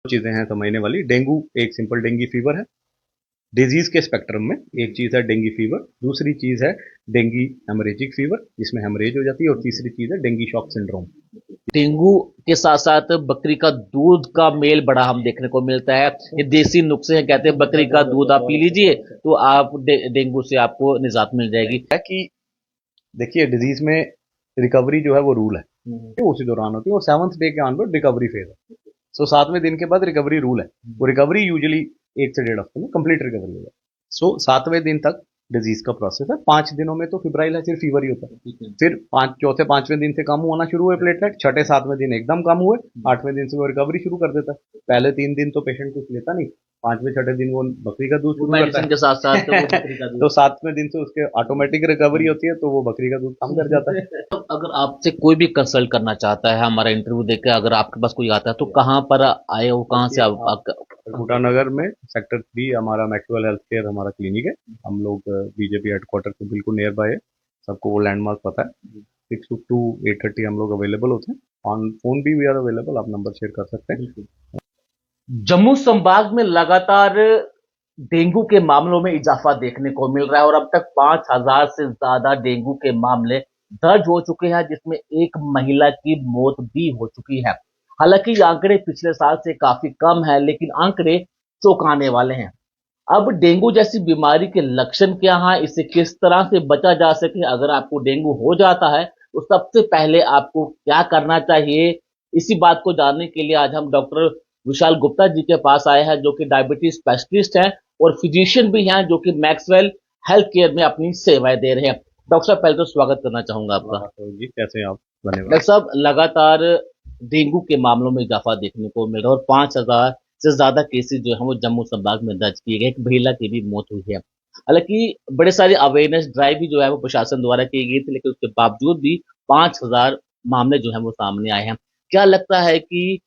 चीजें हैं समझने वाली। डेंगू एक सिंपल डेंगी फीवर है। डिजीज के स्पेक्ट्रम में एक चीज है डेंगी फीवर, दूसरी चीज है डेंगी हेमरेजिक फीवर जिसमें हेमरेज हो जाती है, और तीसरी चीज है डेंगी शॉक सिंड्रोम। डेंगू के साथ साथ बकरी का दूध का मेल बड़ा हम देखने को मिलता है। ये देसी नुस्खे हैं, कहते हैं बकरी का दूध आप पी लीजिए तो आप डेंगू से आपको निजात मिल जाएगी। है कि देखिए डिजीज में रिकवरी जो है वो रूल है, वो उसी दौरान होती है, और 7th डे के ऑनवर्ड रिकवरी फेज है। सो 7वें दिन के बाद रिकवरी रूल है। वो रिकवरी यूजुअली 1 से 1.5 हफ्ते में कंप्लीट रिकवरी हो जाए। सो 7वें दिन तक डिजीज का प्रोसेस है। 5 दिनों में तो फिब्राइल है, सिर्फ फीवर ही होता है। फिर चौथे 5वें दिन से कम होना शुरू हुए प्लेटलेट, छठे 7वें दिन एकदम कम हुए, 8वें दिन से वो रिकवरी शुरू कर देता है। पहले 3 दिन तो पेशेंट कुछ लेता नहीं, 5वें 6ठे दिन वो बकरी का दूध शुरू करता है के साथ साथ तो वो बकरी का दूध तो 7वें दिन से उसके ऑटोमेटिक रिकवरी होती है, तो वो बकरी का दूध कम कर जाता है। तो अगर आपसे कोई भी कंसल्ट करना चाहता है, हमारा इंटरव्यू देकर अगर आपके पास कोई आता है तो कहाँ पर आए हो, कहाँ से आप बूटानगर में सेक्टर 3 हमारा मैक्सवेल हेल्थ केयर हमारा क्लिनिक है। हम लोग बीजेपी हेडक्वार्टर के बिल्कुल नियर बाय है, सबको वो लैंडमार्क पता है। 6 to 8:30 हम लोग अवेलेबल होते हैं। ऑन फोन भी वी आर अवेलेबल, आप नंबर शेयर कर सकते हैं। जम्मू संभाग में लगातार डेंगू के मामलों में इजाफा देखने को मिल रहा है और अब तक 5,000 से ज्यादा डेंगू के मामले दर्ज हो चुके हैं, जिसमें एक महिला की मौत भी हो चुकी है। हालांकि ये आंकड़े पिछले साल से काफी कम है, लेकिन आंकड़े चौंकाने वाले हैं। अब डेंगू जैसी बीमारी के लक्षण क्या हैं, इसे किस तरह से बचा जा सके, अगर आपको डेंगू हो जाता है तो सबसे पहले आपको क्या करना चाहिए, इसी बात को जानने के लिए आज हम डॉक्टर विशाल गुप्ता जी के पास आए हैं, जो कि डायबिटीज स्पेशलिस्ट हैं और फिजिशियन भी हैं, जो कि मैक्सवेल हेल्थ केयर में अपनी सेवाएं दे रहे हैं। डॉक्टर साहब, पहले तो स्वागत करना चाहूंगा आपका। तो जी कैसे हैं आप? धन्यवाद। डॉक्टर साहब, लगातार डेंगू के मामलों में इजाफा देखने को मिल रहा है और 5,000 से ज्यादा केसेस जो है वो जम्मू संभाग में दर्ज किए गए। एक महिला की भी मौत हुई है। हालांकि बड़े सारे अवेयरनेस ड्राइव भी जो है वो प्रशासन द्वारा की गई थी, लेकिन उसके बावजूद भी 5,000 मामले जो है वो सामने आए हैं। क्या लगता है कि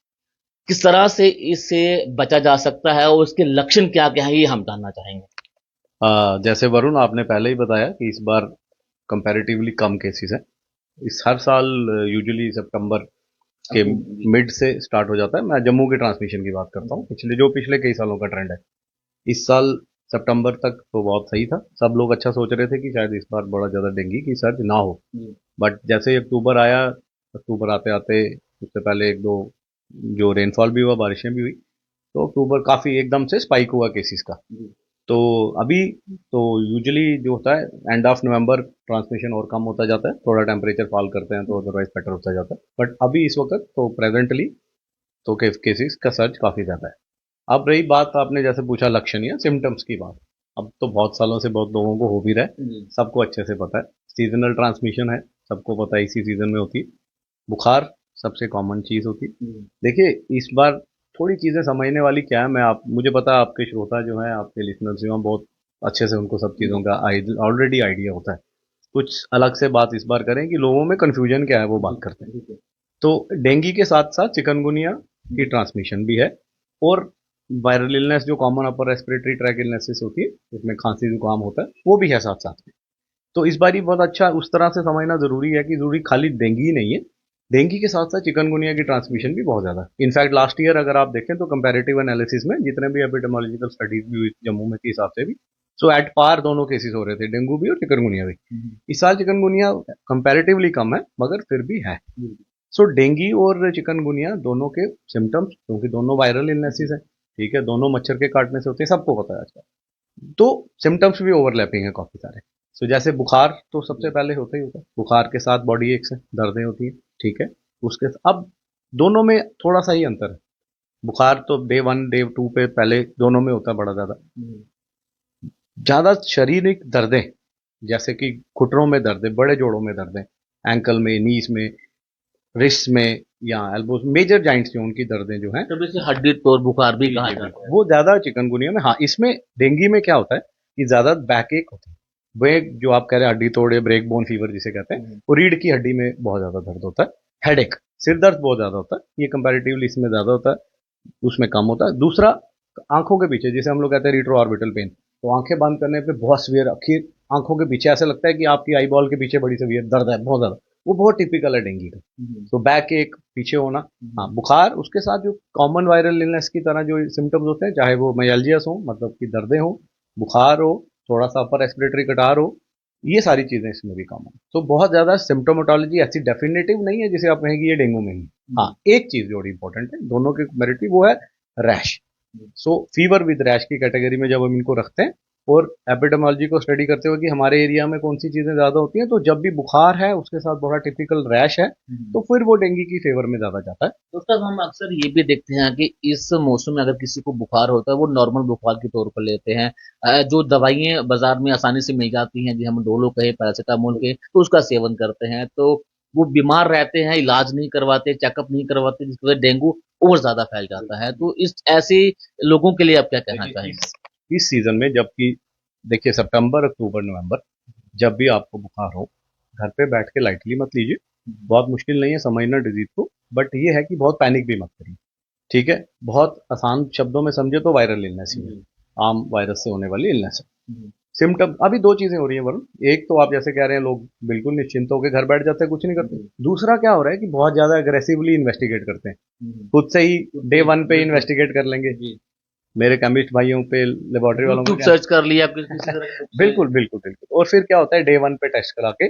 किस तरह से इससे बचा जा सकता है और उसके लक्षण क्या क्या है, ये हम जानना चाहेंगे। जैसे वरुण आपने पहले ही बताया कि इस बार कंपैरेटिवली कम केसेस हैं। इस हर साल यूजुअली सितंबर के मिड से स्टार्ट हो जाता है। मैं जम्मू के ट्रांसमिशन की बात करता हूँ, पिछले कई सालों का ट्रेंड है। इस साल सितंबर तक तो बहुत सही था, सब लोग अच्छा सोच रहे थे कि शायद इस बार बड़ा ज़्यादा डेंगू की सर्ज ना हो। बट जैसे ही अक्टूबर आया, अक्टूबर आते आते उससे पहले एक दो जो रेनफॉल भी हुआ, बारिशें भी हुई, तो अक्टूबर काफ़ी एकदम से स्पाइक हुआ केसेस का। तो अभी तो यूजुअली जो होता है एंड ऑफ नवंबर ट्रांसमिशन और कम होता जाता है, थोड़ा टेम्परेचर फॉल करते हैं तो अदरवाइज बेटर होता जाता है। बट अभी इस वक्त तो प्रेजेंटली तो केसेस का सर्च काफ़ी ज़्यादा है। अब रही बात, आपने जैसे पूछा लक्षण या सिम्टम्स की बात, अब तो बहुत सालों से बहुत लोगों को हो भी रहा है, सबको अच्छे से पता है। सीजनल ट्रांसमिशन है, सबको पता है, इसी सीजन में होती है। बुखार सबसे कॉमन चीज़ होती है। देखिए इस बार थोड़ी चीज़ें समझने वाली क्या है, मुझे पता है आपके श्रोता जो हैं, आपके लिसनर्स जो हैं, बहुत अच्छे से उनको सब चीज़ों का ऑलरेडी आइडिया होता है। कुछ अलग से बात इस बार करें कि लोगों में कन्फ्यूजन क्या है वो बात करते हैं। तो डेंगू के साथ साथ चिकनगुनिया की ट्रांसमिशन भी है, और वायरल इलनेस जो common upper respiratory tract illnesses होती है, उसमें खांसी जुकाम होता है, वो भी है साथ साथ में। तो इस बार ही बहुत अच्छा उस तरह से समझना जरूरी है कि जरूरी खाली डेंगू ही नहीं है, डेंगू के साथ साथ चिकनगुनिया की ट्रांसमिशन भी बहुत ज्यादा। इनफैक्ट लास्ट ईयर अगर आप देखें तो कंपैरेटिव एनालिसिस में जितने भी एपिडेमोलॉजिकल स्टडीज भी हुई जम्मू में के हिसाब से भी, सो एट पार दोनों केसेस हो रहे थे, डेंगू भी और चिकनगुनिया भी। इस साल चिकनगुनिया कंपैरेटिवली कम है, मगर फिर भी है। सो डेंगू और चिकनगुनिया दोनों के सिम्टम्स, क्योंकि दोनों वायरल इलनेसेस है, ठीक है, दोनों मच्छर के काटने से होते हैं, सबको पता है आजकल। तो सिम्टम्स भी ओवरलैपिंग है काफी सारे। सो जैसे बुखार तो सबसे पहले होता ही होता है, बुखार के साथ बॉडी एक्स है, दर्दें होती है, ठीक है। उसके अब दोनों में थोड़ा सा ही अंतर है। बुखार तो डे 1 डे 2 पे पहले दोनों में होता है बड़ा ज्यादा शारीरिक दर्दें, जैसे कि घुटनों में दर्द है, बड़े जोड़ों में दर्द है, एंकल में, नीज में, रिस्ट में या एल्बोज, मेजर जॉइंट्स जो उनकी दर्दें जो हैं, तो जैसे हड्डी तोड़ बुखार भी कहा जाता है, वो ज्यादा चिकनगुनिया में। हाँ, इसमें डेंगू में क्या होता है कि ज्यादा बैक एक होता है, ब्रेक जो आप कह रहे हैं हड्डी तोड़े, ब्रेक बोन फीवर जिसे कहते हैं, वो रीढ़ की हड्डी में बहुत ज्यादा दर्द होता है। हेडेक, सिर दर्द बहुत ज्यादा होता है, ये कंपैरेटिवली इसमें ज्यादा होता है, उसमें कम होता है। दूसरा, आंखों के पीछे जिसे हम लोग कहते हैं रिट्रो ऑर्बिटल पेन, तो आंखें बंद करने पे बहुत सीवियर, आंखों के पीछे ऐसा लगता है कि आपकी आई बॉल के पीछे बड़ी सीवियर दर्द है बहुत ज्यादा, वो बहुत टिपिकल है डेंगू का। तो बैक एक, पीछे होना, हाँ बुखार, उसके साथ जो कॉमन वायरल इलनेस की तरह जो सिम्टम्स होते हैं, चाहे वो माइल्जियस हो मतलब कि दर्दें हो, बुखार हो, थोड़ा सा अपर रेस्पिरेटरी कटार हो, ये सारी चीजें इसमें भी कॉमन। तो बहुत ज्यादा सिम्टोमेटोलॉजी ऐसी डेफिनेटिव नहीं है जिसे आप कहेंगे ये डेंगू में ही। हाँ एक चीज जो इंपॉर्टेंट है दोनों के मेरिटी, वो है rash. So fever with rash की कैटेगरी में जब हम इनको रखते हैं और एपिडेमोलॉजी को स्टडी करते हुए कि हमारे एरिया में कौन सी चीजें ज्यादा होती हैं, तो जब भी बुखार है उसके साथ बड़ा टिपिकल रैश है तो फिर वो डेंगू की फेवर में ज्यादा जाता है। तो तब हम अक्सर ये भी देखते हैं कि इस मौसम में अगर किसी को बुखार होता है वो नॉर्मल बुखार के तौर पर लेते हैं। जो दवाइयाँ बाजार में आसानी से मिल जाती हैं, जो हम डोलो कहे, पैरासीटामोल के, तो उसका सेवन करते हैं, तो वो बीमार रहते हैं, इलाज नहीं करवाते, चेकअप नहीं करवाते, जिसकी वजह से डेंगू और ज्यादा फैल जाता है। तो इस ऐसे लोगों के लिए आप क्या कहना चाहेंगे? इस सीजन में, जबकि देखिए सितंबर अक्टूबर नवंबर, जब भी आपको बुखार हो घर पे बैठ के लाइटली मत लीजिए। बहुत मुश्किल नहीं है समझना डिजीज को, बट ये है कि बहुत पैनिक भी मत करिए। ठीक है, बहुत आसान शब्दों में समझे तो वायरल इलनेस ही है, आम वायरस से होने वाली इलनेस है। सिम्टम अभी दो चीजें हो रही हैं वरुण, एक तो आप जैसे कह रहे हैं लोग बिल्कुल निश्चिंत होकर घर बैठ जाते हैं, कुछ नहीं करते। दूसरा क्या हो रहा है कि बहुत ज्यादा अग्रेसिवली इन्वेस्टिगेट करते हैं, खुद से ही डे वन पे इन्वेस्टिगेट कर लेंगे। मेरे केमिस्ट भाइयों पे, लेबोरेटरी वालों यूट्यूब पे सर्च कर लिया किसी तरह का। बिल्कुल बिल्कुल बिल्कुल। और फिर क्या होता है, डे वन पे टेस्ट करा के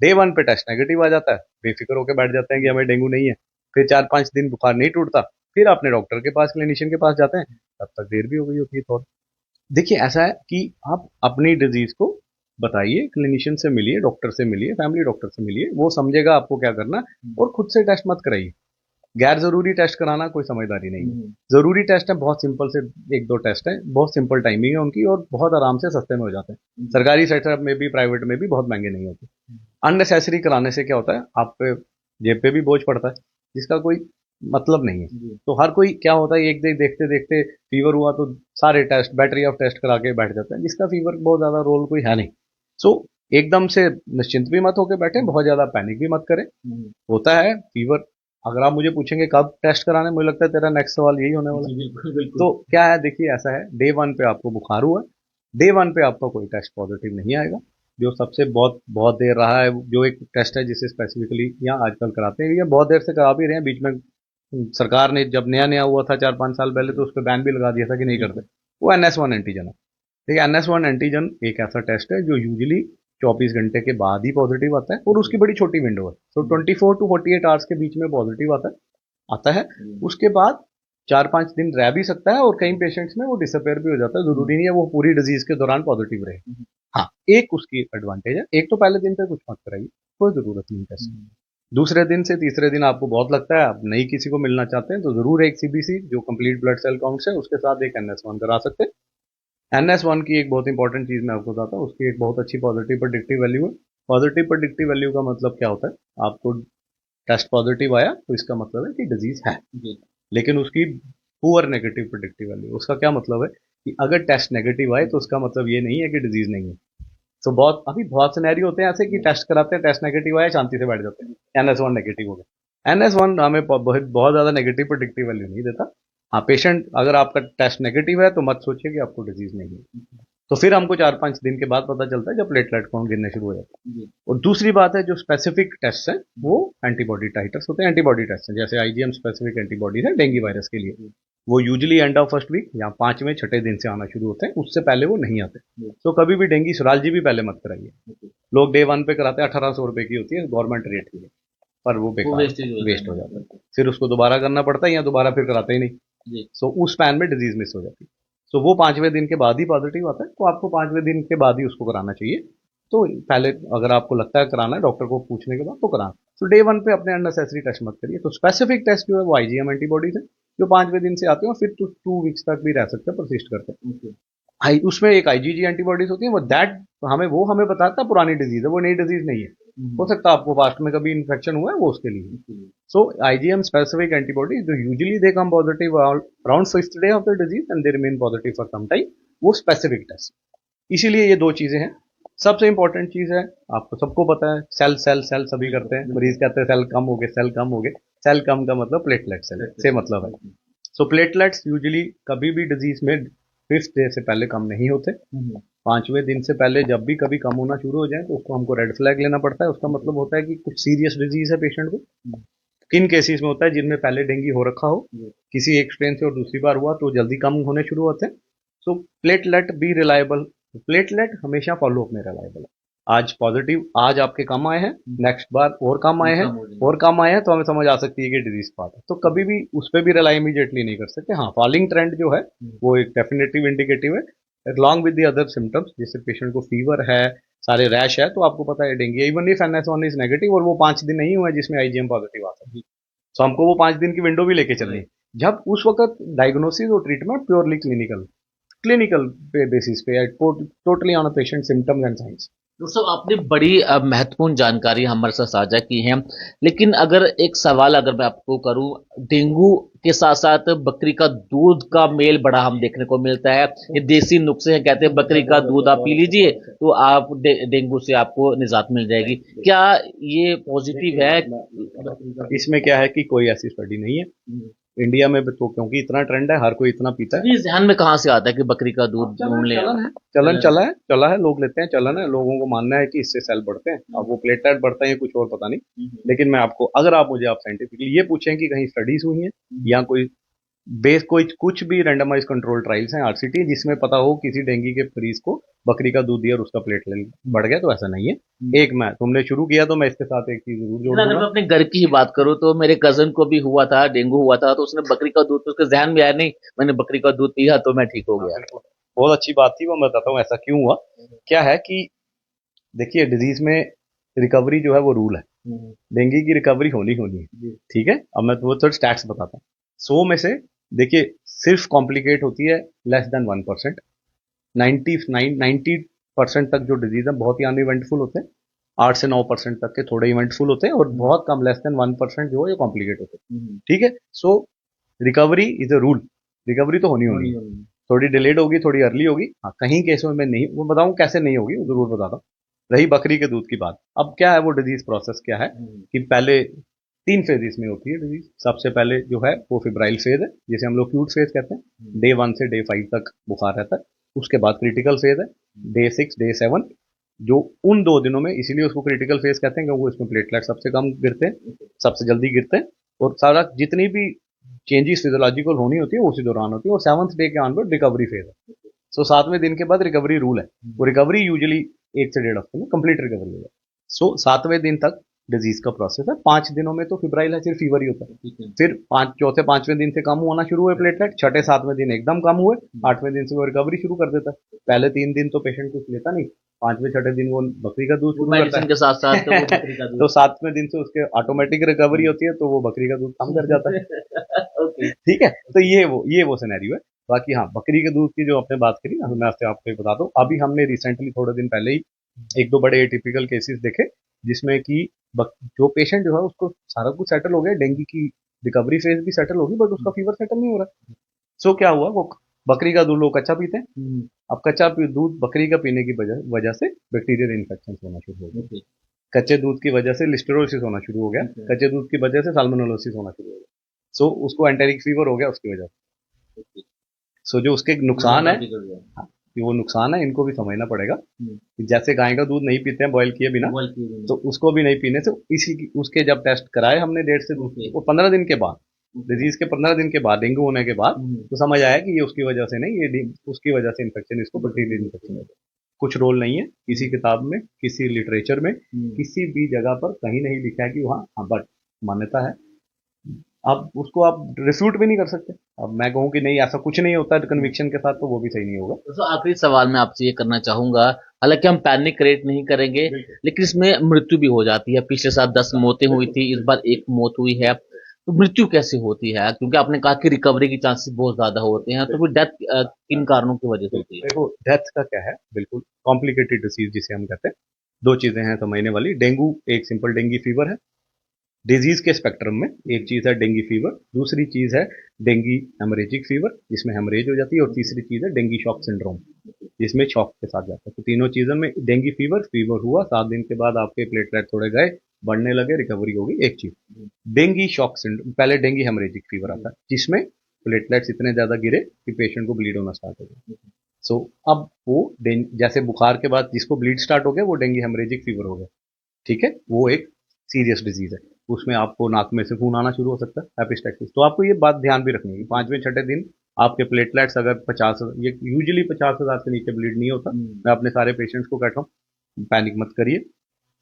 डे वन पे टेस्ट नेगेटिव आ जाता है, बेफिक्र होकर बैठ जाते हैं कि हमें डेंगू नहीं है। फिर 4-5 दिन बुखार नहीं टूटता, फिर अपने डॉक्टर के पास, क्लिनिशियन के पास जाते हैं, तब तक देर भी हो गई होती है थोड़ी। देखिए ऐसा है कि आप अपनी डिजीज को बताइए, क्लिनिशियन से मिलिए, डॉक्टर से मिलिए, फैमिली डॉक्टर से मिलिए, वो समझेगा आपको क्या करना, और खुद से टेस्ट मत कराइए। गैर जरूरी टेस्ट कराना कोई समझदारी नहीं है। जरूरी टेस्ट है बहुत सिंपल से, एक दो टेस्ट है, बहुत सिंपल टाइमिंग है उनकी और बहुत आराम से सस्ते में हो जाते हैं। सरकारी सेटअप में भी प्राइवेट में भी बहुत महंगे नहीं होते। अननेसेसरी कराने से क्या होता है, आप पे जेब पे भी बोझ पड़ता है जिसका कोई मतलब नहीं है। तो हर कोई क्या होता है, एक दिन देखते देखते फीवर हुआ तो सारे टेस्ट, बैटरी ऑफ टेस्ट करा के बैठ जाता है, जिसका फीवर बहुत ज्यादा रोल कोई है नहीं। सो एकदम से निश्चिंत भी मत होके बैठे, बहुत ज्यादा पैनिक भी मत करें। होता है फीवर, अगर आप मुझे पूछेंगे कब टेस्ट कराने, मुझे लगता है तेरा नेक्स्ट सवाल यही होने वाला है। बिल्कुल बिल्कुल। तो क्या है, देखिए ऐसा है, डे वन पे आपको बुखार हुआ, डे वन पे आपका कोई टेस्ट पॉजिटिव नहीं आएगा। जो सबसे बहुत बहुत देर रहा है, जो एक टेस्ट है जिसे स्पेसिफिकली यहाँ आजकल कराते हैं, या बहुत देर से करा भी रहे हैं, बीच में सरकार ने जब नया नया हुआ था 4-5 साल पहले तो उस पर बैन भी लगा दिया था कि नहीं करते, वो NS1 एंटीजन है। देखिए NS1 एंटीजन एक ऐसा टेस्ट है जो यूजुअली 24 घंटे के बाद ही पॉजिटिव आता है, और उसकी बड़ी छोटी विंडो है। तो 24 to 48 आवर्स के बीच में पॉजिटिव आता है। उसके बाद 4-5 दिन रह भी सकता है, और कई पेशेंट्स में वो डिसअपेयर भी हो जाता है। जरूरी नहीं है वो पूरी डिजीज के दौरान पॉजिटिव रहे। हाँ एक उसकी एडवांटेज है, एक तो पहले दिन पे कुछ मत कराइए, कोई जरूरत नहीं टेस्ट। दूसरे दिन से तीसरे दिन आपको बहुत लगता है आप नहीं किसी को मिलना चाहते हैं, तो जरूर एक CBC जो कंप्लीट ब्लड सेल काउंट है उसके साथ एक NS1 करा सकते हैं। NS1 की एक बहुत इंपॉर्टेंट चीज मैं आपको बताता हूँ, उसकी एक बहुत अच्छी पॉजिटिव प्रेडिक्टिव वैल्यू है। पॉजिटिव प्रेडिक्टिव वैल्यू का मतलब क्या होता है, आपको टेस्ट पॉजिटिव आया तो इसका मतलब है कि डिजीज है। लेकिन उसकी पुअर नेगेटिव प्रेडिक्टिव वैल्यू, उसका क्या मतलब है कि अगर टेस्ट नेगेटिव आए तो उसका मतलब ये नहीं है कि डिजीज नहीं है। तो बहुत सिनेरियो होते हैं ऐसे कि टेस्ट कराते हैं, टेस्ट नेगेटिव आया, शांति से बैठ जाते हैं, NS1 नेगेटिव हो गया। NS1 हमें बहुत ज्यादा नेगेटिव प्रेडिक्टिव वैल्यू नहीं देता। हाँ पेशेंट अगर आपका टेस्ट नेगेटिव है तो मत सोचिए कि आपको डिजीज नहीं है, तो फिर हमको 4-5 दिन के बाद पता चलता है जब प्लेटलेट काउंट गिरने शुरू हो जाता है। और दूसरी बात है, जो स्पेसिफिक टेस्ट है वो एंटीबॉडी टाइटर्स होते हैं, एंटीबॉडी टेस्ट है, जैसे IgM स्पेसिफिक एंटीबॉडी है डेंगू वायरस के लिए, वो usually end of first week या 5वें-6ठे दिन से आना शुरू होते हैं, उससे पहले वो नहीं आते। तो कभी भी डेंगू सुरालजी भी पहले मत कराइए। लोग डे वन पे कराते हैं, 1800 रुपए की होती है गवर्नमेंट रेट की, पर वो बेकार वेस्ट हो जाता है, फिर उसको दोबारा करना पड़ता है या दोबारा फिर कराते ही नहीं। सो उस पैन में डिजीज मिस हो जाती है। सो वो 5वें दिन के बाद ही पॉजिटिव आता है, तो आपको 5वें दिन के बाद ही उसको कराना चाहिए। तो पहले अगर आपको लगता है कराना है, डॉक्टर को पूछने के बाद तो कराना। तो डे वन पे अपने अननेसेसरी टेस्ट मत करिए। तो स्पेसिफिक टेस्ट जो है वो IgM एंटीबॉडीज है, जो 5वें दिन से आते हैं और फिर 2 वीक्स तक भी रह सकते हैं, परसिस्ट करते हैं। उसमें एक IgG एंटीबॉडीज होती है, वो हमें बताता है पुरानी डिजीज है, वो नई डिजीज नहीं है। हो सकता है आपको पास्ट में कभी इन्फेक्शन हुआ है, वो उसके लिए। सो IgM स्पेसिफिक एंटीबॉडीज जो usually they come positive around 5th day of the disease and they remain positive for some time, वो स्पेसिफिक टेस्ट। इसीलिए ये दो चीजें हैं। सबसे इंपॉर्टेंट चीज है, आपको सबको पता है, सेल सेल सेल सभी करते हैं, मरीज कहते हैं सेल कम हो गए, सेल कम हो गए। सेल कम का मतलब प्लेटलेट सेल से मतलब है। सो प्लेटलेट्स यूजुअली कभी भी डिजीज में 5th डे से पहले कम नहीं होते। 5वें दिन से पहले जब भी कभी कम होना शुरू हो जाए तो उसको हमको रेड फ्लैग लेना पड़ता है। उसका मतलब होता है कि कुछ सीरियस डिजीज है पेशेंट को। किन केसेस में होता है? जिनमें पहले डेंगू हो रखा हो, किसी एक स्ट्रेन से और दूसरी बार हुआ तो जल्दी कम होने शुरू होते हैं। सो प्लेटलेट बी रिलायबल, प्लेटलेट हमेशा फॉलो अप में रिलायबल है। आज पॉजिटिव, आज आपके कम आए हैं, नेक्स्ट बार और कम आए हैं और कम आए हैं, तो हमें समझ आ सकती है कि डिजीज पार्ट है। तो कभी भी उस पर भी रिलाई इमीडिएटली नहीं कर सकते। हाँ, फॉलिंग ट्रेंड जो है वो एक डेफिनेटिव इंडिकेटिव है along with the other symptoms. जैसे पेशेंट को फीवर है, सारे रैश है, तो आपको पता है dengue. Even if NS1 is negative और वो 5 दिन नहीं हुआ जिसमें IgM पॉजिटिव आ सकती, तो हमको वो 5 दिन की विंडो भी लेके चलनी है। जब उस वक्त डायग्नोसिस और treatment purely clinical clinical basis पे, totally on a patient symptoms and science. दोस्तों आपने बड़ी महत्वपूर्ण जानकारी हमारे साथ साझा की है, लेकिन अगर एक सवाल अगर मैं आपको करूं, डेंगू के साथ साथ बकरी का दूध का मेल बड़ा हम देखने को मिलता है। ये देसी नुस्खे हैं, कहते हैं बकरी का दूध आप पी लीजिए तो आप डेंगू से आपको निजात मिल जाएगी। क्या ये पॉजिटिव है? इसमें क्या है कि कोई ऐसी स्टडी नहीं है इंडिया में तो, क्योंकि इतना ट्रेंड है, हर कोई इतना पीता है। ये ध्यान में कहाँ से आता है कि बकरी का दूध ले? चलन चला है, लोग लेते हैं, चलन है, लोगों को मानना है कि इससे सेल बढ़ते हैं। अब वो प्लेटलेट बढ़ता है या कुछ और पता नहीं, लेकिन मैं आपको, अगर आप मुझे आप साइंटिफिकली ये पूछें कि कहीं स्टडीज हुई हैं या कोई कोई कुछ भी रैंडमाइज कंट्रोल ट्रायल्स हैं RCT जिसमें पता हो किसी डेंगू के मरीज को बकरी का दूध दिया और उसका प्लेटलेट बढ़ गया, तो ऐसा नहीं है। एक मैं तुमने शुरू किया तो मैं इसके साथ एक चीज जरूर जोड़ अगर मैं अपने घर की ही बात करूं तो मेरे कजन को भी हुआ था, डेंगू हुआ था, तो उसने बकरी का दूध, तो उसके ध्यान में आया नहीं, मैंने बकरी का दूध पिया तो मैं ठीक हो गया। बहुत अच्छी बात थी, वो मैं बताता हूँ ऐसा क्यों हुआ। क्या है कि देखिए, डिजीज में रिकवरी जो है वो रूल है। डेंगू की रिकवरी होनी है, ठीक है। अब मैं वो थोड़ा स्टैट्स बताता हूँ। 100 में से देखिए सिर्फ कॉम्प्लिकेट होती है लेस देन 1%। 90% तक जो डिजीज है बहुत ही अनइवेंटफुल होते हैं। 8 से 9% तक के थोड़े इवेंटफुल होते हैं और बहुत कम लेस देन 1% जो है ये कॉम्प्लिकेट होते हैं, ठीक है। So recovery is a rule, recovery तो होनी है। थोड़ी डिलेड होगी, थोड़ी अर्ली होगी, हाँ कहीं केसों में नहीं, वो बताऊं कैसे नहीं होगी, वो जरूर बताता हूँ। रही बकरी के दूध की बात, अब क्या है वो डिजीज प्रोसेस क्या है कि पहले 3 फेजेस में होती है डिजीज। सबसे पहले जो है वो फिब्राइल फेज है, जिसे हम लोग क्यूट फेज कहते हैं। डे 1 से डे 5 तक बुखार रहता है। उसके बाद क्रिटिकल फेज है, डे 6 डे 7, जो उन 2 दिनों में, इसीलिए उसको क्रिटिकल फेज कहते हैं क्योंकि इसमें प्लेटलेट सबसे कम गिरते हैं, सबसे जल्दी गिरते हैं, और सारा जितनी भी चेंजेस फिजियोलॉजिकल होनी होती है उसी दौरान होती है। और 7th डे के ऑनवर्ड रिकवरी फेज है। सो 7वें दिन के बाद रिकवरी रूल है। वो रिकवरी यूजुअली 1 से 1.5 हफ्ते में कंप्लीट रिकवरी हो जाए। सो 7वें दिन तक डिजीज का प्रोसेस है। 5 दिनों में तो फिब्राइल है, सिर्फ फीवर ही होता है। फिर चौथे 5वें दिन से कम होना शुरू हुए प्लेटलेट, 6ठे 7वें दिन एकदम कम हुए, 8वें दिन से वो रिकवरी शुरू कर देता है। पहले 3 दिन तो पेशेंट कुछ लेता नहीं, 5वें 6ठे दिन वो बकरी का दूध शुरू करता है के साथ साथ तो, बकरी का दूध। तो 7वें दिन से उसके ऑटोमेटिक रिकवरी होती है, तो वो बकरी का दूध कम कर जाता है ठीक है। तो ये वो सिनेरियो है। बाकी हाँ, बकरी के दूध की जो आपने बात करी ना, मैं आपको बता दूं, अभी हमने रिसेंटली थोड़े दिन पहले ही 1-2 बड़े एटिपिकल केसेस देखे जिसमें कि जो पेशेंट जो है उसको सारा कुछ सेटल हो गया, डेंगू की रिकवरी फेज भी सेटल होगी, बट उसका फीवर सेटल नहीं हो रहा। सो क्या हुआ, वो बकरी का दूध लोग कच्चा पीते हैं। अब कच्चा दूध बकरी का पीने की वजह से बैक्टीरियल इन्फेक्शन होना शुरू हो गया। कच्चे दूध की वजह से लिस्टेरोसिस होना शुरू हो गया। कच्चे दूध की वजह से साल्मोनेलोसिस होना शुरू हो गया। सो उसको एंटेरिक फीवर हो गया उसकी वजह से। सो जो उसके नुकसान है, कि वो नुकसान है, इनको भी समझना पड़ेगा कि जैसे गाय का दूध नहीं पीते हैं बॉयल किए बिना, तो उसको भी नहीं पीने से उसके जब टेस्ट कराए हमने 1.5 से 2, वो 15 दिन के बाद, डिजीज के 15 दिन के बाद, डेंगू होने के बाद, तो समझ आया कि ये उसकी वजह से नहीं, ये उसकी वजह से इन्फेक्शन, इसको बैक्टीरियल इन्फेक्शन है। कुछ रोल नहीं है किसी किताब में, किसी लिटरेचर में, किसी भी जगह पर कहीं नहीं लिखा है कि हाँ बट मान्यता है। अब उसको आप रिफ्यूट भी नहीं कर सकते। अब मैं कहूँ कि नहीं ऐसा कुछ नहीं होता कन्विक्शन के साथ, तो वो भी सही नहीं होगा। तो आखिरी सवाल मैं आपसे ये करना चाहूंगा, हालांकि हम पैनिक क्रिएट नहीं करेंगे, लेकिन इसमें मृत्यु भी हो जाती है। पिछले साल 10 मौतें हुई थी, इस बार 1 मौत हुई है, तो मृत्यु कैसे होती है? क्योंकि आपने कहा कि रिकवरी की चांसेस बहुत ज्यादा होते हैं, तो फिर डेथ किन कारणों की वजह से होती है? देखो, डेथ का क्या है, बिल्कुल कॉम्प्लिकेटेड डिसीज जिसे हम कहते हैं। 2 चीजें हैं समझने वाली। डेंगू एक सिंपल डेंगू फीवर है डिजीज के स्पेक्ट्रम में। एक चीज है डेंगू फीवर, दूसरी चीज है डेंगू हेमरेजिक फीवर जिसमें हेमरेज हो जाती है, और तीसरी चीज है डेंगू शॉक सिंड्रोम जिसमें शॉक के साथ जाता है। तो तीनों चीजों में डेंगू फीवर हुआ, 7 दिन के बाद आपके प्लेटलेट थोड़े गए, बढ़ने लगे, रिकवरी होगी, एक चीज। डेंगू शॉक सिंड्रोम, पहले डेंगू हेमरेजिक फीवर आता है जिसमें प्लेटलेट्स इतने ज़्यादा गिरे कि पेशेंट को ब्लीड होना स्टार्ट हो गया। सो अब वो जैसे बुखार के बाद जिसको ब्लीड स्टार्ट हो गया वो डेंगू हेमरेजिक फीवर हो गया, ठीक है, वो एक सीरियस डिजीज है। उसमें आपको नाक में से खून आना शुरू हो सकता है, एपिस्टेक्सिस। तो आपको ये बात ध्यान भी रखनी है, 5वें 6ठे दिन आपके प्लेटलेट्स अगर 50, ये यूजुअली 50,000 से नीचे ब्लीड नहीं होता। मैं अपने सारे पेशेंट्स को कहता हूँ पैनिक मत करिए,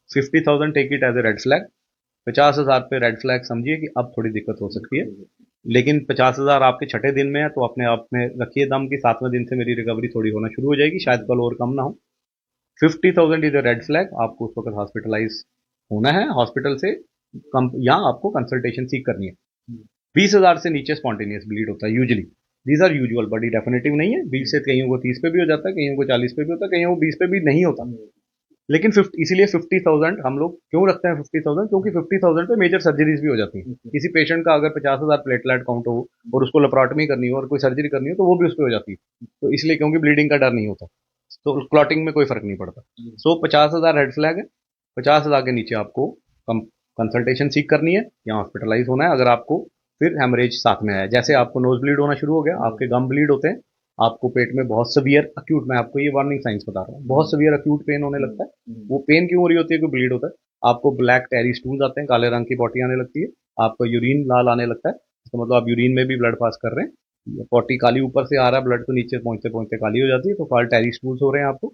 50,000 take it as a red flag. 50,000 पे रेड फ्लैग समझिए कि अब थोड़ी दिक्कत हो सकती है, लेकिन 50,000 आपके 6ठे दिन में है तो अपने आप में रखिए दम कि 7वें दिन से मेरी रिकवरी थोड़ी होना शुरू हो जाएगी, शायद कल और कम ना हो। 50,000 इज अ रेड फ्लैग, आपको उस वक्त हॉस्पिटलाइज होना है, हॉस्पिटल से या आपको कंसल्टेशन सीख करनी है। 20,000 से नीचे स्पॉन्टेनियस ब्लीड होता है यूजुअली, दीज आर यूजुअल, बड़ी डेफिनेटिव नहीं है। 20 से कईयों को 30 पे भी हो जाता है, कईयों को 40 पे भी होता है, कईयों को 20 पे भी नहीं होता। लेकिन इसीलिए 50,000 हम लोग क्यों रखते हैं 50,000, क्योंकि 50,000 पे मेजर सर्जरीज भी हो जाती हैं। किसी पेशेंट का अगर 50,000 प्लेटलेट काउंट हो और उसको लेप्रोटमी करनी हो और कोई सर्जरी करनी हो तो वो भी उस पर हो जाती है। तो इसलिए क्योंकि ब्लीडिंग का डर नहीं होता, तो क्लॉटिंग में कोई फर्क नहीं पड़ता। सो 50,000 रेड फ्लैग है। 50,000 के नीचे आपको कंसल्टेशन सीख करनी है या हॉस्पिटलाइज होना है अगर आपको फिर हेमरेज साथ में आया। जैसे आपको नोज ब्लीड होना शुरू हो गया, आपके गम ब्लीड होते हैं, आपको पेट में बहुत सवियर अक्यूट, मैं आपको ये वार्निंग साइंस बता रहा हूँ, बहुत सवियर अक्यूट पेन होने लगता है। वो पेन क्यों हो रही होती है? क्योंकि ब्लीड होता है। आपको ब्लैक टेरी स्टूल्स आते हैं, काले रंग की पॉटी आने लगती है, आपका यूरिन लाल आने लगता है, तो मतलब आप यूरिन में भी ब्लड पास कर रहे हैं, पॉटी काली ऊपर से आ रहा है, ब्लड तो नीचे पहुंचते पहुंचते काली हो जाती है, तो काल टेरी स्टूल्स हो रहे हैं आपको।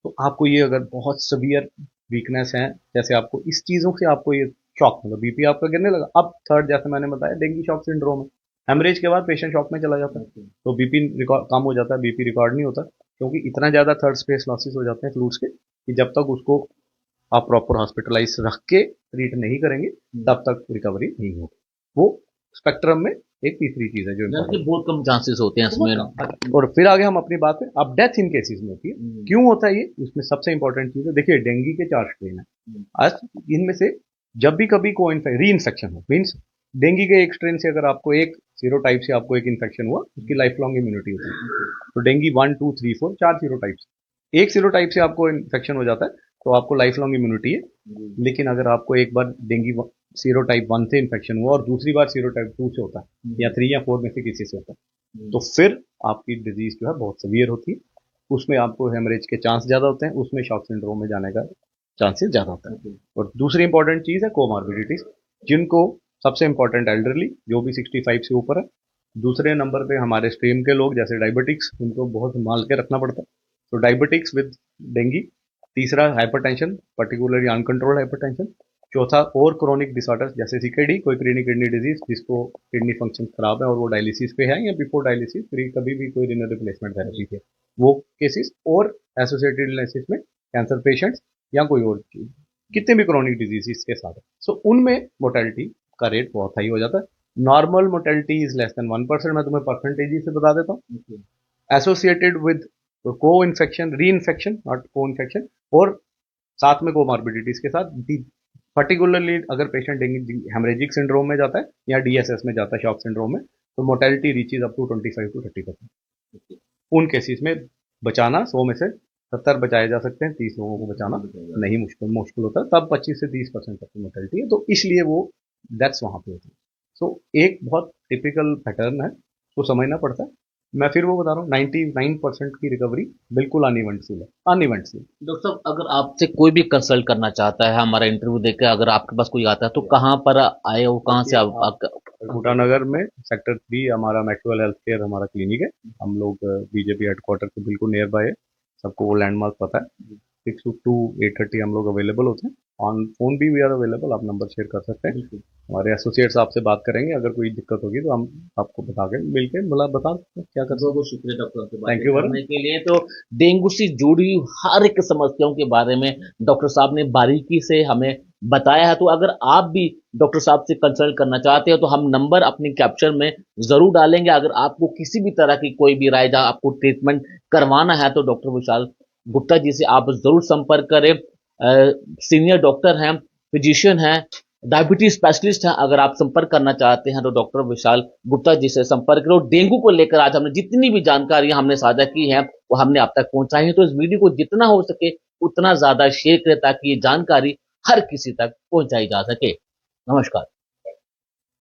तो आपको ये अगर बहुत सवियर वीकनेस है, जैसे आपको इस चीजों से आपको ये शॉक, मतलब बीपी आपका गिरने लगा। अब थर्ड, जैसे मैंने बताया, डेंगू शॉक सिंड्रोम है, हेमरेज के बाद पेशेंट शॉक में चला जाता है, तो बीपी कम हो जाता है, बीपी रिकॉर्ड नहीं होता, क्योंकि इतना ज्यादा थर्ड स्पेस लॉसेस हो जाते हैं फ्लूइड्स के कि जब तक उसको आप प्रॉपर हॉस्पिटलाइज रख के ट्रीट नहीं करेंगे तब तक रिकवरी नहीं होगी। वो स्पेक्ट्रम में एक तीसरी चीज है जो बहुत कम चांसेस होते हैं इसमें। और फिर आगे हम अपनी बात पे, अब डेथ इन केसेस में होती है। क्यों होता है ये? इसमें सबसे इंपॉर्टेंट चीज है, देखिए डेंगू के 4 स्ट्रेन है। आज इनमें से जब भी कभी को री इन्फेक्शन हो, मीन्स डेंगू के एक स्ट्रेन से अगर आपको एक सीरोटाइप से आपको एक इन्फेक्शन हुआ, उसकी लाइफ लॉन्ग इम्यूनिटी होती है। तो डेंगू 1, 2, 3, 4 4 सीरोटाइप्स, एक सीरोटाइप से आपको इन्फेक्शन हो जाता है तो आपको लाइफ लॉन्ग इम्यूनिटी है। लेकिन अगर आपको एक बार डेंगू सीरोटाइप 1 से इन्फेक्शन हुआ और दूसरी बार सीरोटाइप 2 से होता है या 3 या 4 में से किसी से होता है, तो फिर आपकी डिजीज जो है बहुत सीवियर होती है, उसमें आपको हेमरेज के चांस ज्यादा होते हैं, उसमें शॉक सिंड्रोम में जाने का चांसेस ज्यादा होता है। और दूसरी इंपॉर्टेंट चीज है कोमॉर्बिडिटीज, जिनको सबसे इंपॉर्टेंट एल्डरली जो भी 65 से ऊपर है। दूसरे नंबर पे हमारे स्ट्रीम के लोग जैसे डायबिटिक्स, उनको बहुत संभाल के रखना पड़ता है, तो डायबिटिक्स विद डेंगू। तीसरा हाइपरटेंशन, पर्टिकुलरली अनकंट्रोल्ड हाइपरटेंशन। चौथा और क्रोनिक डिसऑर्डर्स जैसे सीकेडी, कोई किडनी डिजीज जिसको किडनी फंक्शन खराब है और वो डायलिसिस पे है या बिफोर डायलिसिस कभी भी कोई रिनल रिप्लेसमेंट थेरेपी थे, वो केसेस। और एसोसिएटेड इलनेसेस में कैंसर पेशेंट्स या कोई और चीज, कितने भी क्रोनिक डिजीज के साथ है, सो उनमें मोर्टेलिटी का रेट बहुत हाई हो जाता है। Normal mortality is less than 1%, मैं तुम्हें परसेंटेज से बता देता हूँ। एसोसिएटेड विद को इन्फेक्शन, री इन्फेक्शन, नॉट को इन्फेक्शन, और साथ में कोमॉर्बिडिटीज के साथ, पर्टिकुलरली अगर पेशेंट हेमरेजिक सिंड्रोम में जाता है या डीएसएस में जाता है, शॉक सिंड्रोम में, तो mortality reaches up to 25 to 30%। उन केसेस में बचाना 100 में से 70 बचाए जा सकते हैं, 30 लोगों को बचाना नहीं मुश्किल होता है, तब 25 से 30% तक की मोर्टेलिटी है, तो इसलिए वो डेथ्स वहां पे होती है। सो एक बहुत टिपिकल पैटर्न है, तो समझना पड़ता है। मैं फिर वो बता रहा हूँ, 99% की रिकवरी बिल्कुल अनइवेंटफुल है, अनइवेंटफुल। डॉक्टर साहब, अगर आपसे कोई भी कंसल्ट करना चाहता है, हमारा इंटरव्यू देकर अगर आपके पास कोई आता है तो कहाँ पर आए हो, कहाँ से आप? भूटानगर में सेक्टर 3 हमारा मैक्सवेल हेल्थ केयर हमारा क्लिनिक है। हम लोग बीजेपी हेडक्वार्टर के बिल्कुल नियर बाय है, सबको वो लैंडमार्क पता है। 6 to 8:30 हम लोग अवेलेबल होते हैं, ऑन फोन भी वी आर अवेलेबल, आप नंबर शेयर कर सकते हैं। हमारे एसोसिएट्स आपसे बात करेंगे, अगर कोई दिक्कत होगी तो हम आपको बता के मिलकर बता सकते हैं क्या कर सकते हैं। बहुत शुक्रिया डॉक्टर साहब थैंक यू करने के लिए। तो डेंगू से जुड़ी हर एक समस्याओं के बारे में डॉक्टर साहब ने बारीकी से हमें बताया है। तो अगर आप भी डॉक्टर साहब से कंसल्ट करना चाहते हो तो हम नंबर अपने कैप्शन में जरूर डालेंगे। अगर आपको किसी भी तरह की कोई भी राय, आपको ट्रीटमेंट करवाना है तो डॉक्टर विशाल गुप्ता जी से आप जरूर संपर्क करें। सीनियर डॉक्टर हैं, फिजिशियन हैं, डायबिटीज स्पेशलिस्ट हैं। अगर आप संपर्क करना चाहते हैं तो डॉक्टर विशाल गुप्ता जी से संपर्क करो। डेंगू को लेकर आज हमने जितनी भी जानकारियां हमने साझा की हैं वो हमने आप तक पहुंचाई है, तो इस वीडियो को जितना हो सके उतना ज्यादा शेयर करें ताकि ये जानकारी हर किसी तक पहुंचाई जा सके। नमस्कार।